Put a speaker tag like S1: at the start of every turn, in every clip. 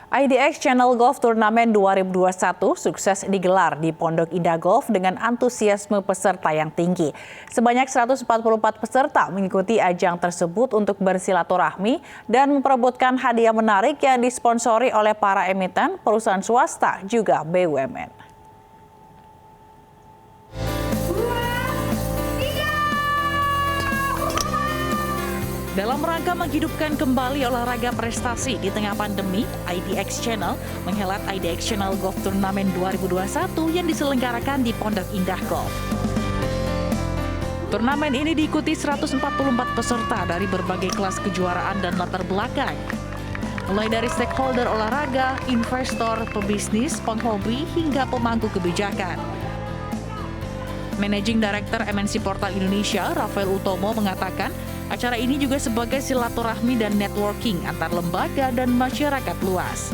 S1: IDX Channel Golf Turnamen 2021 sukses digelar di Pondok Indah Golf dengan antusiasme peserta yang tinggi. Sebanyak 144 peserta mengikuti ajang tersebut untuk bersilaturahmi dan memperebutkan hadiah menarik yang disponsori oleh para emiten, perusahaan swasta, juga BUMN. Dalam rangka menghidupkan kembali olahraga prestasi di tengah pandemi, IDX Channel menghelat IDX Channel Golf Turnamen 2021 yang diselenggarakan di Pondok Indah Golf. Turnamen ini diikuti 144 peserta dari berbagai kelas kejuaraan dan latar belakang. Mulai dari stakeholder olahraga, investor, pebisnis, penghobi, hingga pemangku kebijakan. Managing Director MNC Portal Indonesia, Rafael Utomo, mengatakan acara ini juga sebagai silaturahmi dan networking antar lembaga dan masyarakat luas.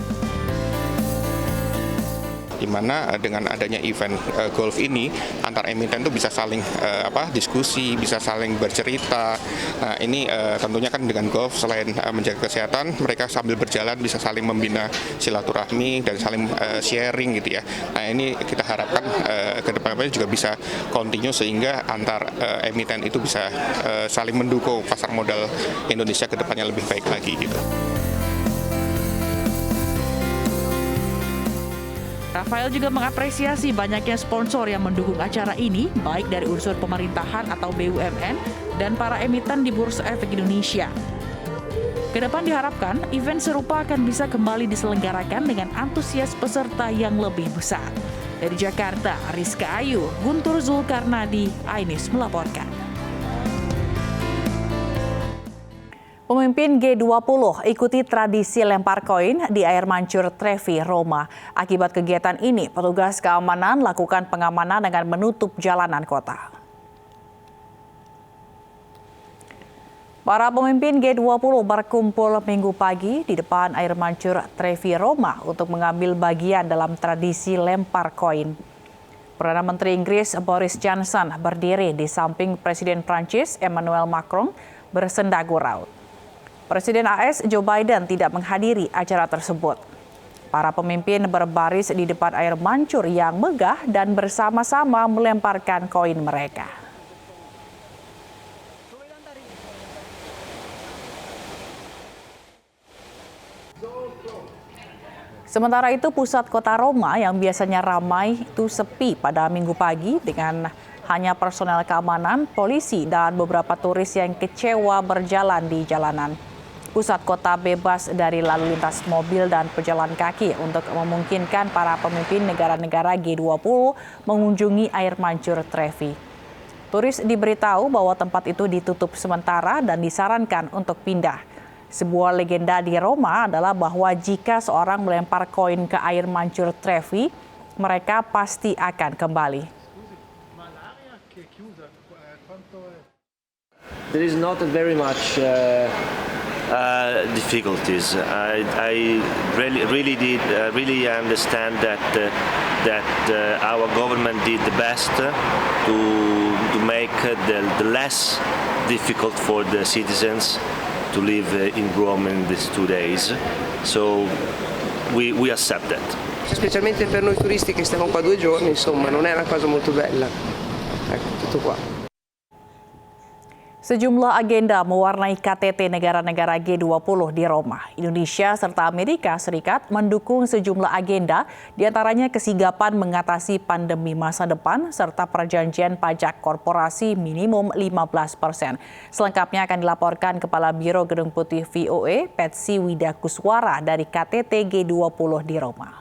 S2: Di mana dengan adanya event golf ini antar emiten itu bisa saling diskusi, bisa saling bercerita. Nah, ini tentunya kan dengan golf selain menjaga kesehatan, mereka sambil berjalan bisa saling membina silaturahmi dan saling sharing gitu ya. Nah, ini kita harapkan ke depannya juga bisa continue sehingga antar emiten itu bisa saling mendukung pasar modal Indonesia ke depannya lebih baik lagi gitu.
S1: Rafael juga mengapresiasi banyaknya sponsor yang mendukung acara ini, baik dari unsur pemerintahan atau BUMN dan para emiten di Bursa Efek Indonesia. Kedepan diharapkan event serupa akan bisa kembali diselenggarakan dengan antusias peserta yang lebih besar. Dari Jakarta, Rizka Ayu, Guntur Zulkarnadi, iNews melaporkan. Pemimpin G20 ikuti tradisi lempar koin di air mancur Trevi, Roma. Akibat kegiatan ini, petugas keamanan lakukan pengamanan dengan menutup jalanan kota. Para pemimpin G20 berkumpul Minggu pagi di depan air mancur Trevi, Roma untuk mengambil bagian dalam tradisi lempar koin. Perdana Menteri Inggris Boris Johnson berdiri di samping Presiden Prancis Emmanuel Macron bersenda gurau. Presiden AS Joe Biden tidak menghadiri acara tersebut. Para pemimpin berbaris di depan air mancur yang megah dan bersama-sama melemparkan koin mereka. Sementara itu, pusat kota Roma yang biasanya ramai itu sepi pada Minggu pagi dengan hanya personel keamanan, polisi, dan beberapa turis yang kecewa berjalan di jalanan. Pusat kota bebas dari lalu lintas mobil dan pejalan kaki untuk memungkinkan para pemimpin negara-negara G20 mengunjungi air mancur Trevi. Turis diberitahu bahwa tempat itu ditutup sementara dan disarankan untuk pindah. Sebuah legenda di Roma adalah bahwa jika seorang melempar koin ke air mancur Trevi, mereka pasti akan kembali.
S3: There is not very much difficulties. I really understand that our government did the best to make the less difficult for the citizens to live in Rome in these 2 days. So we accept that.
S4: Specialmente per noi turisti che stiamo qua 2 giorni, insomma, non è una cosa molto bella. Ecco, tutto qua.
S1: Sejumlah agenda mewarnai KTT negara-negara G20 di Roma. Indonesia serta Amerika Serikat mendukung sejumlah agenda, diantaranya kesigapan mengatasi pandemi masa depan serta perjanjian pajak korporasi minimum 15%. Selengkapnya akan dilaporkan Kepala Biro Gedung Putih VOA, Patsy Widakuswara dari KTT G20 di Roma.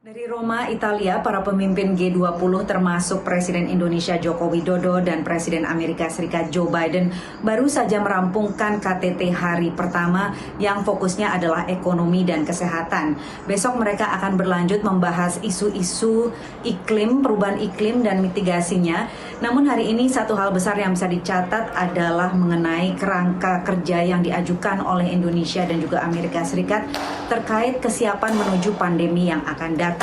S5: Dari Roma, Italia, para pemimpin G20 termasuk Presiden Indonesia Joko Widodo dan Presiden Amerika Serikat Joe Biden baru saja merampungkan KTT hari pertama yang fokusnya adalah ekonomi dan kesehatan. Besok mereka akan berlanjut membahas isu-isu iklim, perubahan iklim dan mitigasinya. Namun hari ini satu hal besar yang bisa dicatat adalah mengenai kerangka kerja yang diajukan oleh Indonesia dan juga Amerika Serikat terkait kesiapan menuju pandemi yang akan datang.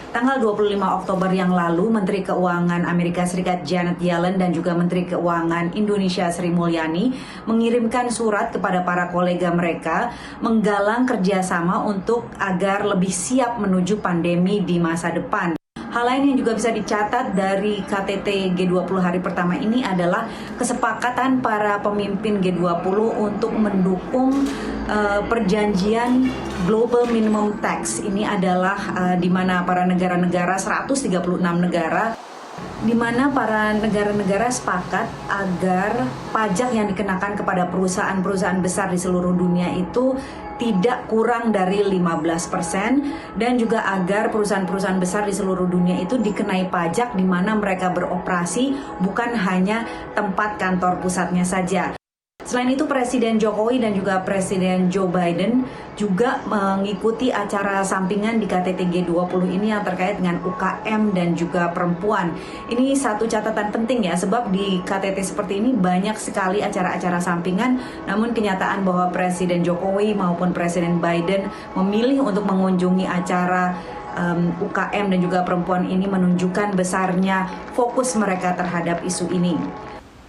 S5: Tanggal 25 Oktober yang lalu, Menteri Keuangan Amerika Serikat Janet Yellen dan juga Menteri Keuangan Indonesia Sri Mulyani mengirimkan surat kepada para kolega mereka menggalang kerjasama untuk agar lebih siap menuju pandemi di masa depan. Hal lain yang juga bisa dicatat dari KTT G20 hari pertama ini adalah kesepakatan para pemimpin G20 untuk mendukung perjanjian Global Minimum Tax. Ini adalah di mana para negara-negara, 136 negara, di mana para negara-negara sepakat agar pajak yang dikenakan kepada perusahaan-perusahaan besar di seluruh dunia itu tidak kurang dari 15% dan juga agar perusahaan-perusahaan besar di seluruh dunia itu dikenai pajak di mana mereka beroperasi, bukan hanya tempat kantor pusatnya saja. Selain itu, Presiden Jokowi dan juga Presiden Joe Biden juga mengikuti acara sampingan di KTT G20 ini yang terkait dengan UKM dan juga perempuan. Ini satu catatan penting ya, sebab di KTT seperti ini banyak sekali acara-acara sampingan, namun kenyataan bahwa Presiden Jokowi maupun Presiden Biden memilih untuk mengunjungi acara UKM dan juga perempuan ini menunjukkan besarnya fokus mereka terhadap isu ini.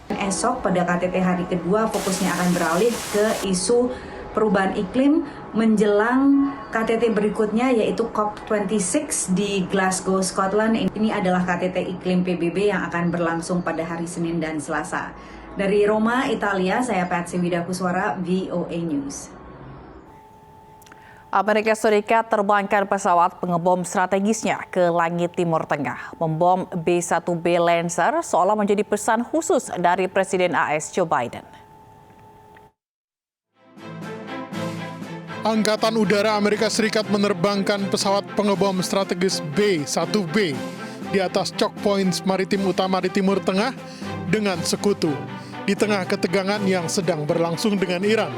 S5: Esok pada KTT hari kedua fokusnya akan beralih ke isu perubahan iklim menjelang KTT berikutnya yaitu COP26 di Glasgow, Scotland. Ini adalah KTT iklim PBB yang akan berlangsung pada hari Senin dan Selasa. Dari Roma, Italia, saya Patsy Widakuswara, VOA News.
S1: Amerika Serikat terbangkan pesawat pengebom strategisnya ke langit Timur Tengah. Pembom B-1B Lancer seolah menjadi pesan khusus dari Presiden AS Joe Biden.
S6: Angkatan Udara Amerika Serikat menerbangkan pesawat pengebom strategis B-1B di atas choke points maritim utama di Timur Tengah dengan sekutu, di tengah ketegangan yang sedang berlangsung dengan Iran.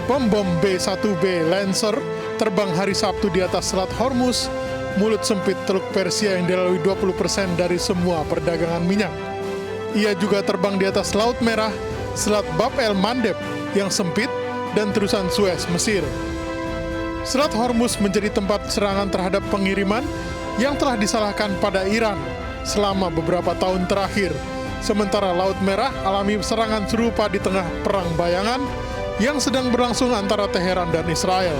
S6: Pembom B-1B Lancer terbang hari Sabtu di atas Selat Hormuz, mulut sempit Teluk Persia yang dilalui 20% dari semua perdagangan minyak. Ia juga terbang di atas Laut Merah, Selat Bab el Mandeb yang sempit, dan terusan Suez, Mesir. Selat Hormuz menjadi tempat serangan terhadap pengiriman yang telah disalahkan pada Iran selama beberapa tahun terakhir. Sementara Laut Merah alami serangan serupa di tengah perang bayangan yang sedang berlangsung antara Teheran dan Israel.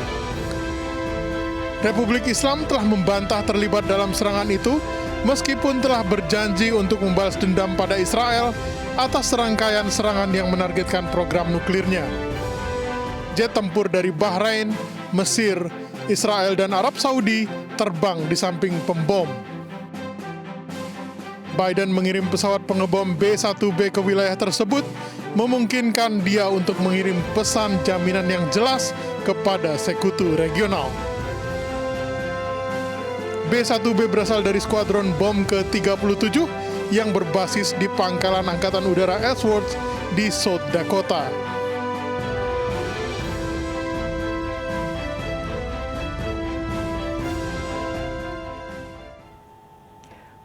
S6: Republik Islam telah membantah terlibat dalam serangan itu, meskipun telah berjanji untuk membalas dendam pada Israel atas serangkaian serangan yang menargetkan program nuklirnya. Jet tempur dari Bahrain, Mesir, Israel, dan Arab Saudi terbang di samping pembom. Biden mengirim pesawat pengebom B-1B ke wilayah tersebut, memungkinkan dia untuk mengirim pesan jaminan yang jelas kepada sekutu regional. B-1B berasal dari skuadron bom ke-37 yang berbasis di pangkalan Angkatan Udara Ellsworth di South Dakota.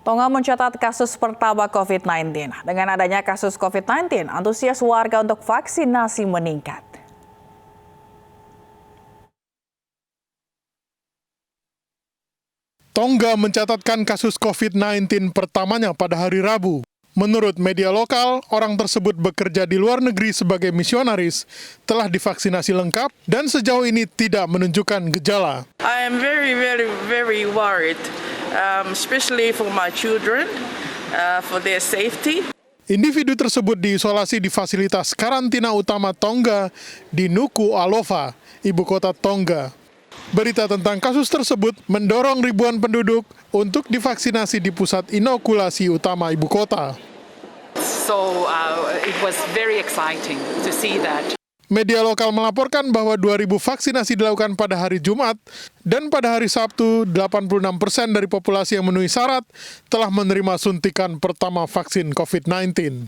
S1: Tonga mencatat kasus pertama COVID-19. Dengan adanya kasus COVID-19, antusias warga untuk vaksinasi meningkat.
S6: Tonga mencatatkan kasus COVID-19 pertamanya pada hari Rabu. Menurut media lokal, orang tersebut bekerja di luar negeri sebagai misionaris, telah divaksinasi lengkap, dan sejauh ini tidak menunjukkan gejala.
S7: I am very worried, especially for my children, for their safety.
S6: Individu tersebut diisolasi di fasilitas karantina utama Tonga di Nuku'alofa, ibu kota Tonga. Berita tentang kasus tersebut mendorong ribuan penduduk untuk divaksinasi di pusat inokulasi utama ibu kota.
S8: So it was very exciting to see that.
S6: Media lokal melaporkan bahwa 2.000 vaksinasi dilakukan pada hari Jumat, dan pada hari Sabtu 86% dari populasi yang memenuhi syarat telah menerima suntikan pertama vaksin COVID-19.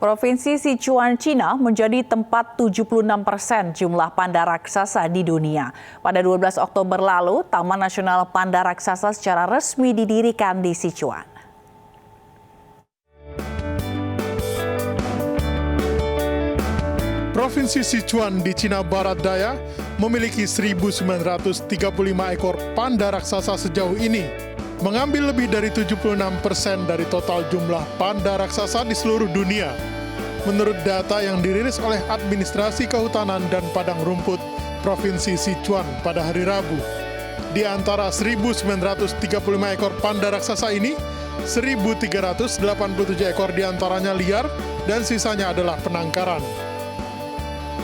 S1: Provinsi Sichuan, China menjadi tempat 76% jumlah panda raksasa di dunia. Pada 12 Oktober lalu, Taman Nasional Panda Raksasa secara resmi didirikan di Sichuan.
S6: Provinsi Sichuan di Cina Barat Daya memiliki 1.935 ekor panda raksasa sejauh ini, mengambil lebih dari 76% dari total jumlah panda raksasa di seluruh dunia. Menurut data yang dirilis oleh Administrasi Kehutanan dan Padang Rumput Provinsi Sichuan pada hari Rabu, di antara 1.935 ekor panda raksasa ini, 1.387 ekor diantaranya liar dan sisanya adalah penangkaran.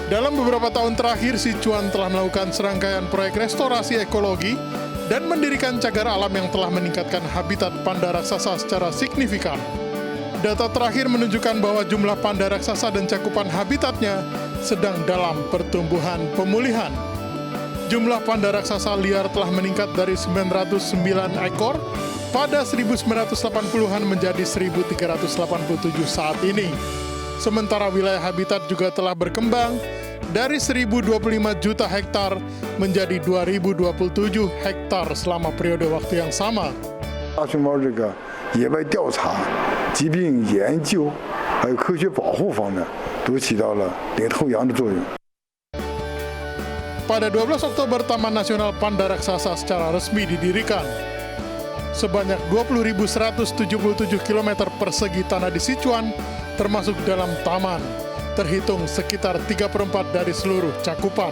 S6: Dalam beberapa tahun terakhir, Sichuan telah melakukan serangkaian proyek restorasi ekologi dan mendirikan cagar alam yang telah meningkatkan habitat panda raksasa secara signifikan. Data terakhir menunjukkan bahwa jumlah panda raksasa dan cakupan habitatnya sedang dalam pertumbuhan pemulihan. Jumlah panda raksasa liar telah meningkat dari 909 ekor pada 1980-an menjadi 1.387 saat ini. Sementara wilayah habitat juga telah berkembang dari 1.025 juta hektar menjadi 2.027 hektar selama periode waktu yang sama.
S9: 大熊猫这个野外调查、疾病研究，还有科学保护方面，都起到了领头羊的作用。
S6: Pada 12 Oktober, Taman Nasional Panda Raksasa secara resmi didirikan. Sebanyak 20.177 km persegi tanah di Sichuan termasuk dalam taman, terhitung sekitar 3/4 dari seluruh cakupan.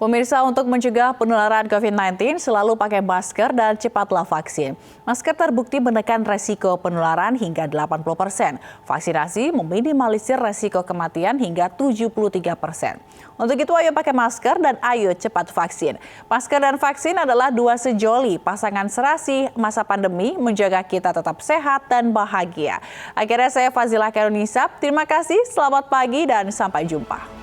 S1: Pemirsa, untuk mencegah penularan COVID-19 selalu pakai masker dan cepatlah vaksin. Masker terbukti menekan resiko penularan hingga 80%. Vaksinasi meminimalisir resiko kematian hingga 73%. Untuk itu ayo pakai masker dan ayo cepat vaksin. Masker dan vaksin adalah dua sejoli pasangan serasi masa pandemi menjaga kita tetap sehat dan bahagia. Akhirnya saya Fazila Karunisap, terima kasih, selamat pagi dan sampai jumpa.